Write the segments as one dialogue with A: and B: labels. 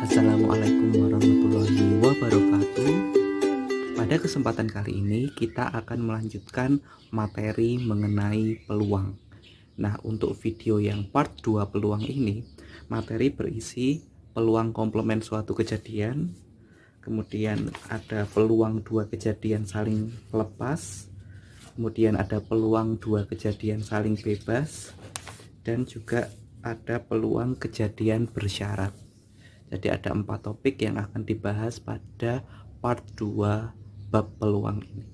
A: Assalamualaikum warahmatullahi wabarakatuh. Pada kesempatan kali ini kita akan melanjutkan materi mengenai peluang. Nah, untuk video yang part 2 peluang ini, materi berisi peluang komplement suatu kejadian, kemudian ada peluang dua kejadian saling lepas, kemudian ada peluang dua kejadian saling bebas, dan juga ada peluang kejadian bersyarat. Jadi ada 4 topik yang akan dibahas pada part 2 bab peluang ini.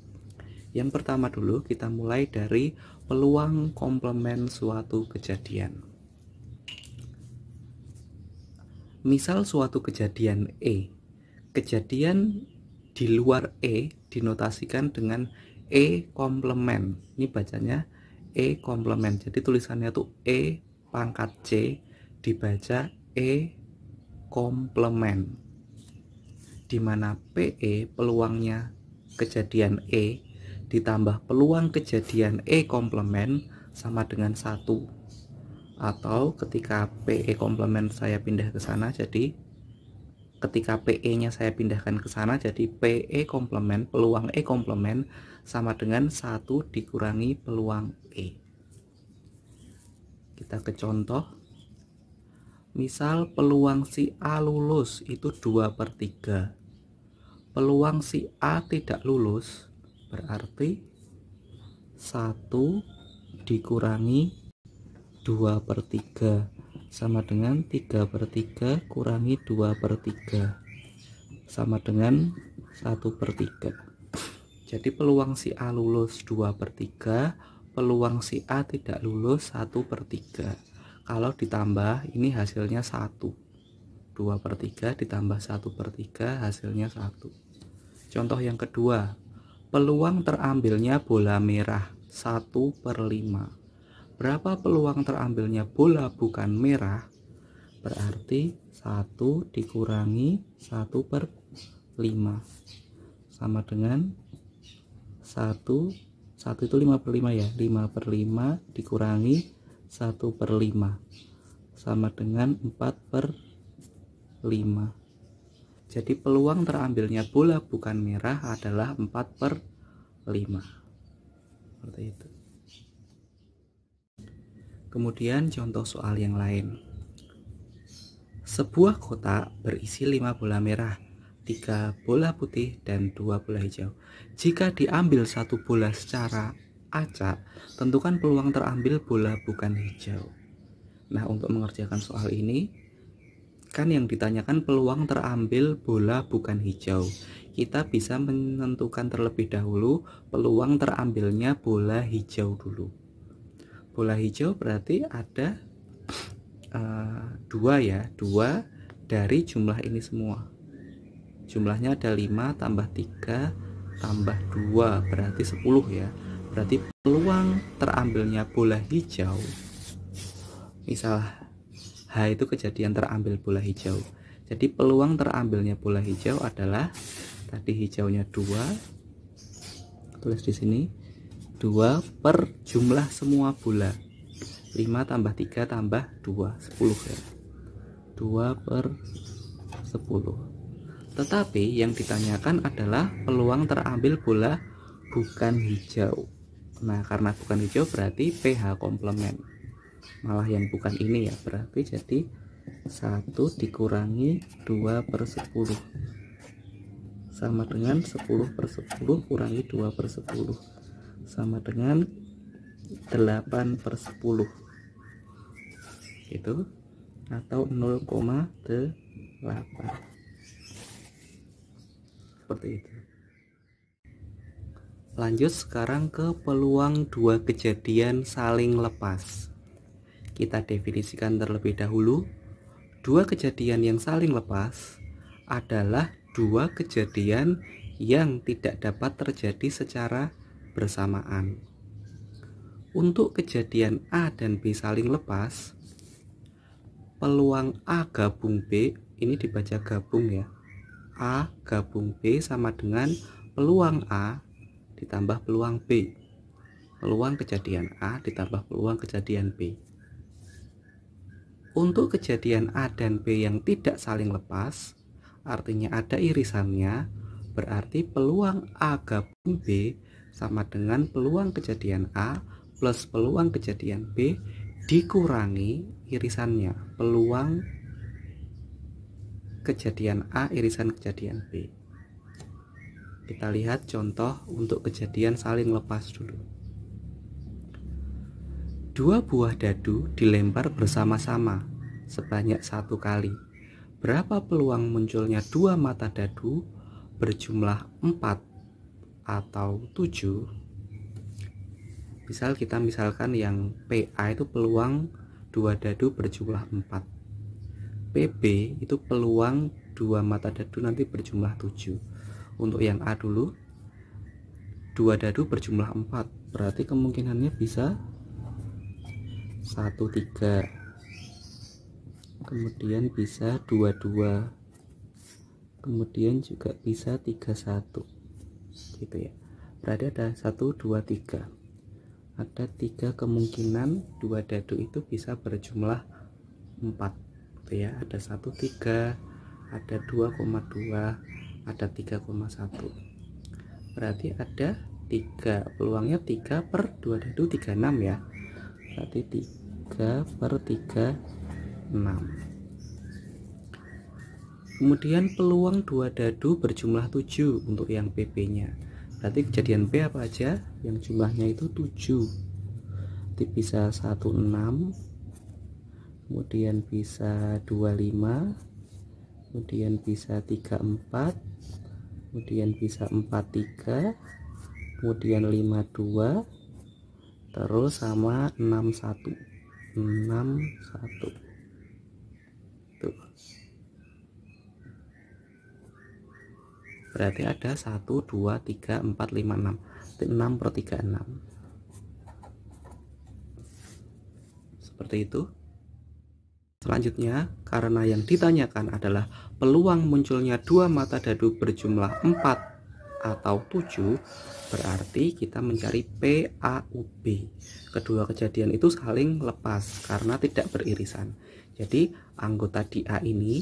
A: Yang pertama dulu kita mulai dari peluang komplement suatu kejadian. Misal suatu kejadian E. Kejadian di luar E dinotasikan dengan E komplement. Ini bacanya E komplement. Jadi tulisannya tuh E pangkat C dibaca E komplement, di mana PE peluangnya kejadian E ditambah peluang kejadian E komplement sama dengan 1. Atau ketika PE komplement saya pindah ke sana, jadi ketika PE nya saya pindahkan ke sana, jadi PE komplement peluang E komplement sama dengan 1 dikurangi peluang E. Kita ke contoh. Misal peluang si A lulus itu 2/3. Peluang si A tidak lulus berarti 1 dikurangi 2/3 sama dengan 3/3 kurangi 2/3 sama dengan 1/3. Jadi peluang si A lulus 2/3, peluang si A tidak lulus 1/3. Kalau ditambah ini hasilnya 1. 2/3 ditambah 1/3 hasilnya 1. Contoh yang kedua, peluang terambilnya bola merah 1/5. Berapa peluang terambilnya bola bukan merah? Berarti 1 dikurangi 1/5 sama dengan 1 itu 5/5 ya, 5/5 dikurangi 1/5 sama dengan 4/5. Jadi peluang terambilnya bola bukan merah adalah 4/5. Seperti itu. Kemudian contoh soal yang lain. Sebuah kotak berisi 5 bola merah, 3 bola putih dan 2 bola hijau. Jika diambil 1 bola secara acak, tentukan peluang terambil bola bukan hijau. Nah, untuk mengerjakan soal ini kan yang ditanyakan peluang terambil bola bukan hijau. Kita bisa menentukan terlebih dahulu peluang terambilnya bola hijau dulu. Bola hijau berarti ada 2 ya, 2 dari jumlah ini semua. Jumlahnya ada 5 tambah 3 tambah 2 berarti 10 ya. Berarti peluang terambilnya bola hijau, misal H itu kejadian terambil bola hijau. Jadi peluang terambilnya bola hijau adalah tadi hijaunya 2, tulis di sini 2 per jumlah semua bola. 5 tambah 3 tambah 2, 10 ya. 2 per 10. Tetapi yang ditanyakan adalah peluang terambil bola bukan hijau. Nah, karena bukan hijau berarti PH komplement. Malah yang bukan ini ya, berarti jadi 1 dikurangi 2/10 sama dengan 10/10 kurangi 2/10 sama dengan 8/10 itu atau 0,8. Seperti itu. Lanjut sekarang ke peluang dua kejadian saling lepas. Kita definisikan terlebih dahulu. Dua kejadian yang saling lepas adalah dua kejadian yang tidak dapat terjadi secara bersamaan. Untuk kejadian A dan B saling lepas, peluang A gabung B, ini dibaca gabung ya, A gabung B sama dengan peluang A ditambah peluang B. Peluang kejadian A ditambah peluang kejadian B. Untuk kejadian A dan B yang tidak saling lepas, artinya ada irisannya, berarti peluang A gabung B sama dengan peluang kejadian A plus peluang kejadian B dikurangi irisannya, peluang kejadian A irisan kejadian B. Kita lihat contoh untuk kejadian saling lepas dulu. Dua buah dadu dilempar bersama-sama sebanyak 1 kali. Berapa peluang munculnya dua mata dadu berjumlah 4 atau 7? Misalkan yang PA itu peluang dua dadu berjumlah 4. PB itu peluang dua mata dadu nanti berjumlah 7. Untuk yang A dulu, dua dadu berjumlah 4, berarti kemungkinannya bisa 1-3, kemudian bisa 2-2, kemudian juga bisa 3-1 gitu ya. Berarti ada 1, 2, 3, ada 3 kemungkinan dua dadu itu bisa berjumlah 4 gitu ya. Ada 1, 3, ada 2,2, ada 3,1. berarti ada 3, peluangnya 3 per 2 dadu 36 ya, berarti 3 per 3 6. Kemudian peluang 2 dadu berjumlah 7 untuk yang PB nya, berarti kejadian B apa aja yang jumlahnya itu 7. Nanti bisa 16, kemudian bisa 25, kemudian bisa 34, kemudian bisa 43, kemudian 52, terus sama 61 tuh. Berarti ada 1, 2, 3, 4, 5, 6 6 per 36 seperti itu. Selanjutnya, karena yang ditanyakan adalah peluang munculnya dua mata dadu berjumlah 4 atau 7, berarti kita mencari PAUB. Kedua kejadian itu saling lepas karena tidak beririsan. Jadi anggota di A ini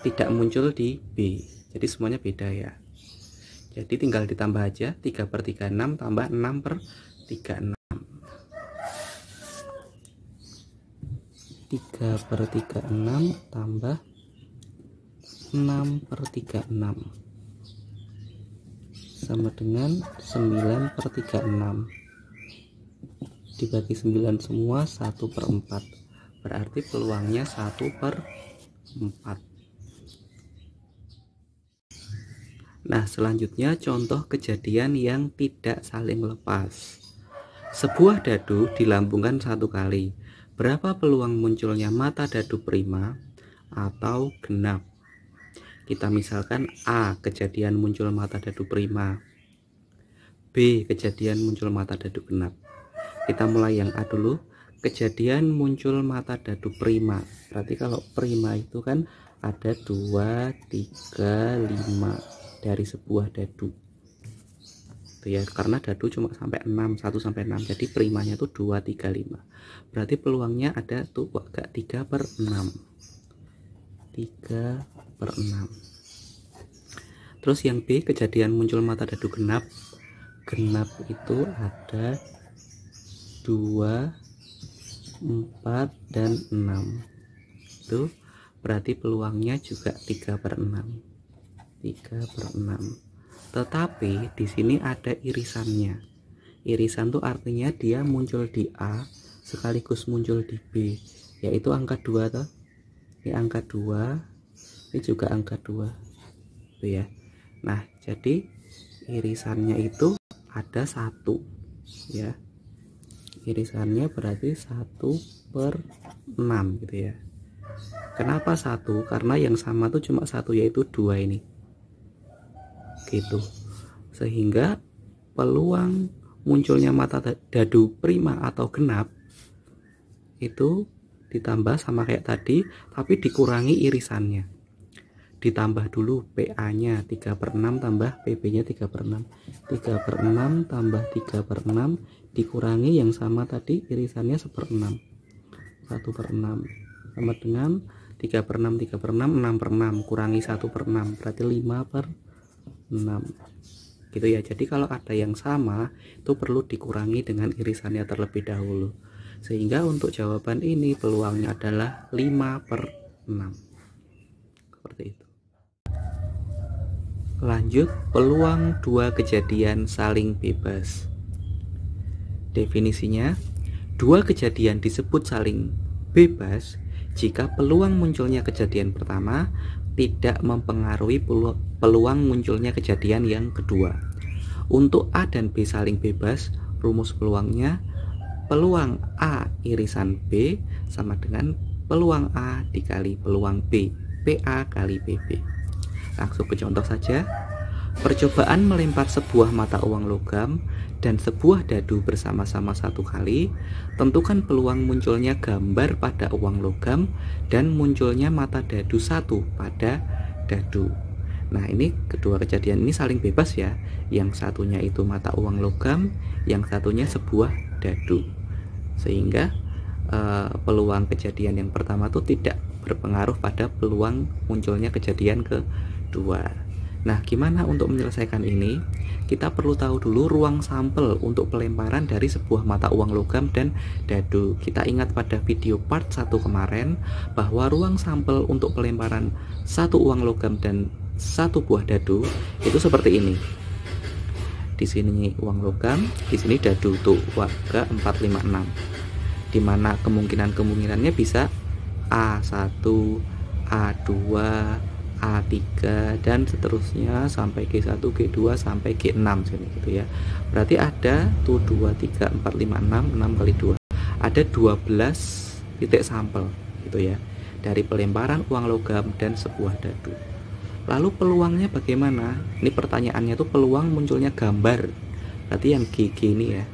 A: tidak muncul di B. Jadi semuanya beda ya. Jadi tinggal ditambah aja 3 per 36 tambah 6 per 36. 3 per 36 tambah 6 per 36 sama dengan 9 per 36. Dibagi 9 semua 1 per 4, berarti peluangnya 1 per 4. Nah, selanjutnya contoh kejadian yang tidak saling lepas. Sebuah dadu dilambungkan 1 kali. Berapa peluang munculnya mata dadu prima atau genap? Kita misalkan A, kejadian muncul mata dadu prima, B, kejadian muncul mata dadu genap. Kita mulai yang A dulu, kejadian muncul mata dadu prima. Berarti kalau prima itu kan ada 2, 3, 5 dari sebuah dadu ya, karena dadu cuma sampai 6, 1 sampai 6, jadi primanya tuh 2, 3, 5. Berarti peluangnya ada tuh agak 3 per 6. 3 per 6. Terus yang B, kejadian muncul mata dadu genap. Genap itu ada 2, 4, dan 6. Itu berarti peluangnya juga 3 per 6. 3 per 6. Tetapi di sini ada irisannya. Irisan tuh artinya dia muncul di A sekaligus muncul di B, yaitu angka 2 toh. Ini angka 2, ini juga angka 2 tuh ya. Nah, jadi irisannya itu ada 1 ya. Irisannya berarti 1 per 6 gitu ya. Kenapa 1? Karena yang sama tuh cuma 1, yaitu 2 ini gitu, sehingga peluang munculnya mata dadu prima atau genap itu ditambah sama kayak tadi, tapi dikurangi irisannya. Ditambah dulu PA nya 3 per 6 tambah PB nya 3 per 6. 3 per 6 tambah 3 per 6 dikurangi yang sama tadi irisannya 1/6. 1/6 sama dengan 3/6 3/6 6/6 kurangi 1/6 berarti 5/6 gitu ya. Jadi kalau ada yang sama itu perlu dikurangi dengan irisannya terlebih dahulu, sehingga untuk jawaban ini peluangnya adalah 5/6 seperti itu. Lanjut, peluang dua kejadian saling bebas. Definisinya, dua kejadian disebut saling bebas jika peluang munculnya kejadian pertama tidak mempengaruhi peluang munculnya kejadian yang kedua. Untuk A dan B saling bebas, rumus peluangnya peluang A irisan B sama dengan peluang A dikali peluang B, PA kali PB. Langsung ke contoh saja. Percobaan melempar sebuah mata uang logam dan sebuah dadu bersama-sama satu kali. Tentukan peluang munculnya gambar pada uang logam dan munculnya mata dadu satu pada dadu. Nah, ini kedua kejadian ini saling bebas ya. Yang satunya itu mata uang logam, yang satunya sebuah dadu. Sehingga peluang kejadian yang pertama itu tidak berpengaruh pada peluang munculnya kejadian kedua. Nah, gimana untuk menyelesaikan ini? Kita perlu tahu dulu ruang sampel untuk pelemparan dari sebuah mata uang logam dan dadu. Kita ingat pada video part 1 kemarin bahwa ruang sampel untuk pelemparan satu uang logam dan satu buah dadu itu seperti ini. Di sini uang logam, di sini dadu tuh warga 4, 5, 6. Dimana kemungkinannya bisa A1, A2, A3 dan seterusnya sampai G1, G2 sampai G6 sini gitu ya. Berarti ada tuh 2, 3, 4, 5, 6, 6 kali 2. Ada 12 titik sampel gitu ya dari pelemparan uang logam dan sebuah dadu. Lalu peluangnya bagaimana? Ini pertanyaannya tuh peluang munculnya gambar. Berarti yang GG ini ya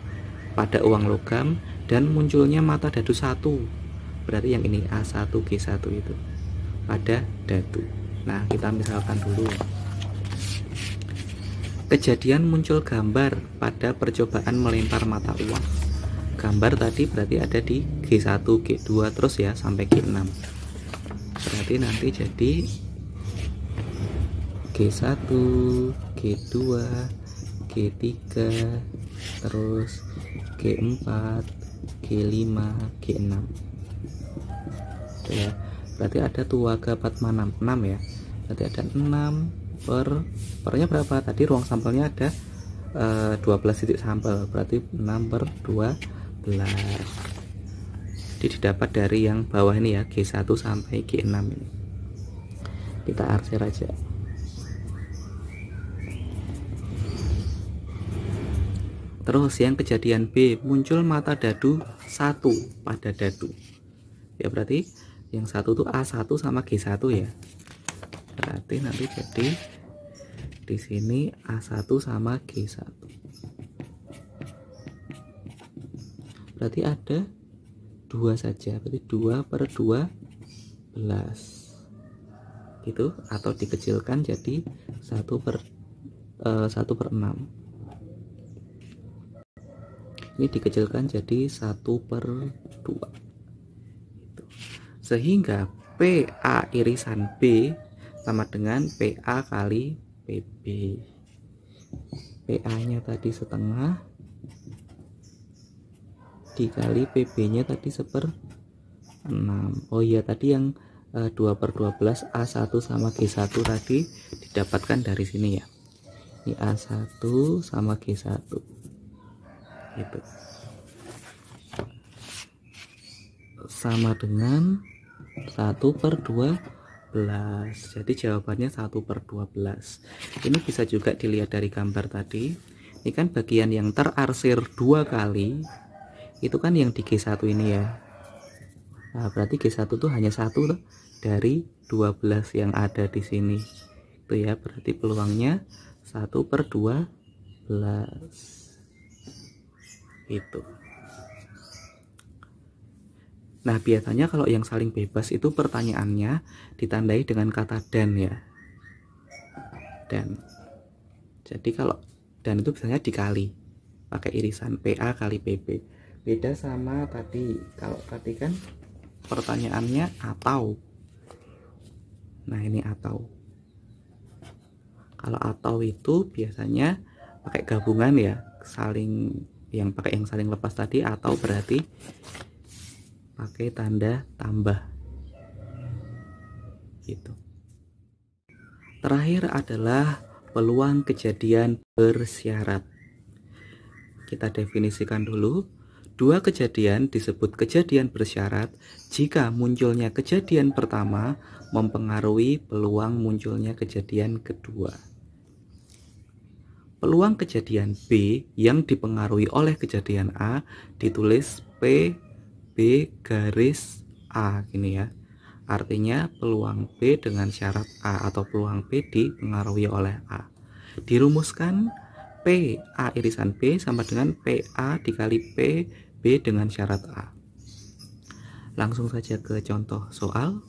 A: pada uang logam dan munculnya mata dadu 1. Berarti yang ini A1, G1 itu pada dadu. Nah, kita misalkan dulu kejadian muncul gambar pada percobaan melempar mata uang. Gambar tadi berarti ada di G1, G2 terus ya sampai G6. Berarti nanti jadi G1, G2, G3 terus G4, G5, G6 ya. Berarti ada tuh warga 4, 6 ya. Berarti ada 6 pernya berapa? Tadi ruang sampelnya ada 12 titik sampel. Berarti 6/12. Jadi didapat dari yang bawah ini ya, G1 sampai G6 ini. Kita arsir aja. Terus yang kejadian B, muncul mata dadu 1 pada dadu. Ya berarti yang satu tuh A1 sama G1 ya. Berarti nanti jadi di sini A1 sama G1. Berarti ada 2 saja. Berarti 2/12 gitu, atau dikecilkan jadi 1/6. Ini dikecilkan jadi 1/2. Sehingga PA irisan B sama dengan PA kali PB. PA nya tadi setengah dikali PB nya tadi 1/6. Oh iya, tadi yang 2/12 A1 sama G1 tadi didapatkan dari sini ya. Ini A1 sama G1 gitu, sama dengan 1/12. Jadi jawabannya 1/12. Ini bisa juga dilihat dari gambar tadi. Ini kan bagian yang terarsir 2 kali. Itu kan yang di G1 ini ya. Nah, berarti G1 tuh hanya 1 dari 12 yang ada di sini. Itu ya, berarti peluangnya 1/12. Itu. Nah, biasanya kalau yang saling bebas itu pertanyaannya ditandai dengan kata dan ya. Dan. Jadi kalau dan itu biasanya dikali pakai irisan PA kali PB. Beda sama tadi. Kalau tadi kan pertanyaannya atau. Nah, ini atau. Kalau atau itu biasanya pakai gabungan ya, yang saling lepas tadi, atau berarti pakai tanda tambah gitu. Terakhir adalah peluang kejadian bersyarat. Kita definisikan dulu. Dua kejadian disebut kejadian bersyarat jika munculnya kejadian pertama mempengaruhi peluang munculnya kejadian kedua. Peluang kejadian B yang dipengaruhi oleh kejadian A ditulis P B garis A gini ya. Artinya peluang B dengan syarat A atau peluang B dipengaruhi oleh A. Dirumuskan P A irisan B sama dengan PA dikali P B dengan syarat A. Langsung saja ke contoh soal.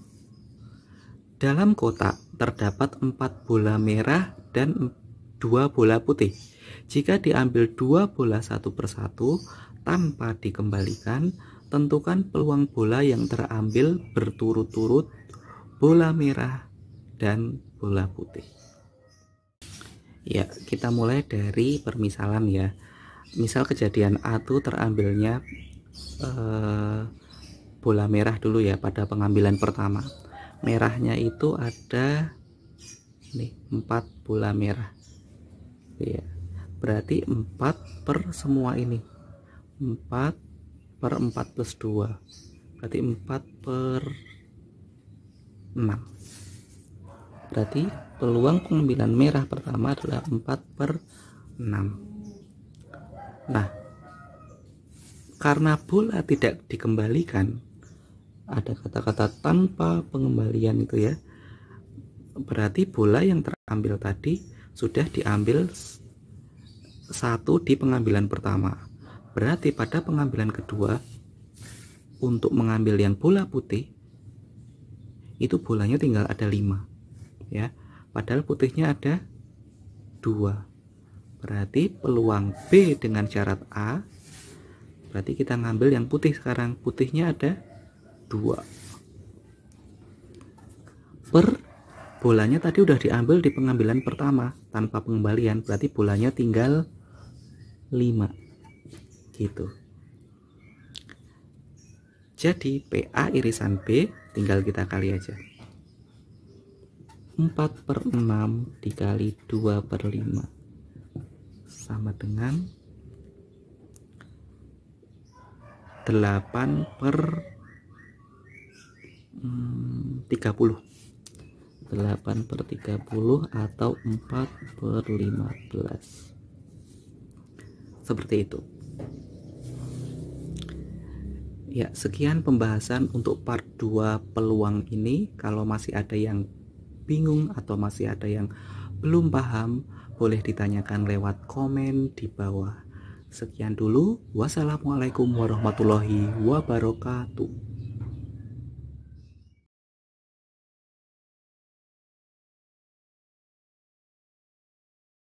A: Dalam kotak terdapat 4 bola merah dan 2 bola putih. Jika diambil 2 bola satu persatu tanpa dikembalikan, tentukan peluang bola yang terambil berturut-turut, bola merah dan bola putih. Ya, kita mulai dari permisalan ya. Misal kejadian A itu terambilnya bola merah dulu ya pada pengambilan pertama. Merahnya itu ada nih 4 bola merah. Ya, berarti 4 per semua ini 4 per 4 plus 2 berarti 4 per 6. Berarti peluang pengambilan merah pertama adalah 4 per 6. Nah, karena bola tidak dikembalikan, ada kata-kata tanpa pengembalian itu ya, berarti bola yang terambil tadi sudah diambil satu di pengambilan pertama. Berarti pada pengambilan kedua, untuk mengambil yang bola putih itu bolanya tinggal ada 5 ya, padahal putihnya ada 2. Berarti peluang B dengan syarat A, berarti kita ngambil yang putih sekarang, putihnya ada 2 per bolanya tadi udah diambil di pengambilan pertama tanpa pengembalian, berarti bolanya tinggal 5 gitu. Jadi PA irisan B tinggal kita kali aja. 4 per 6 dikali 2 per 5 sama dengan 8 per 30. 8 per 30 atau 4 per 15. Seperti itu. Ya, sekian pembahasan untuk part 2 peluang ini. Kalau masih ada yang bingung atau masih ada yang belum paham, boleh ditanyakan lewat komen di bawah. Sekian dulu. Wassalamualaikum warahmatullahi wabarakatuh.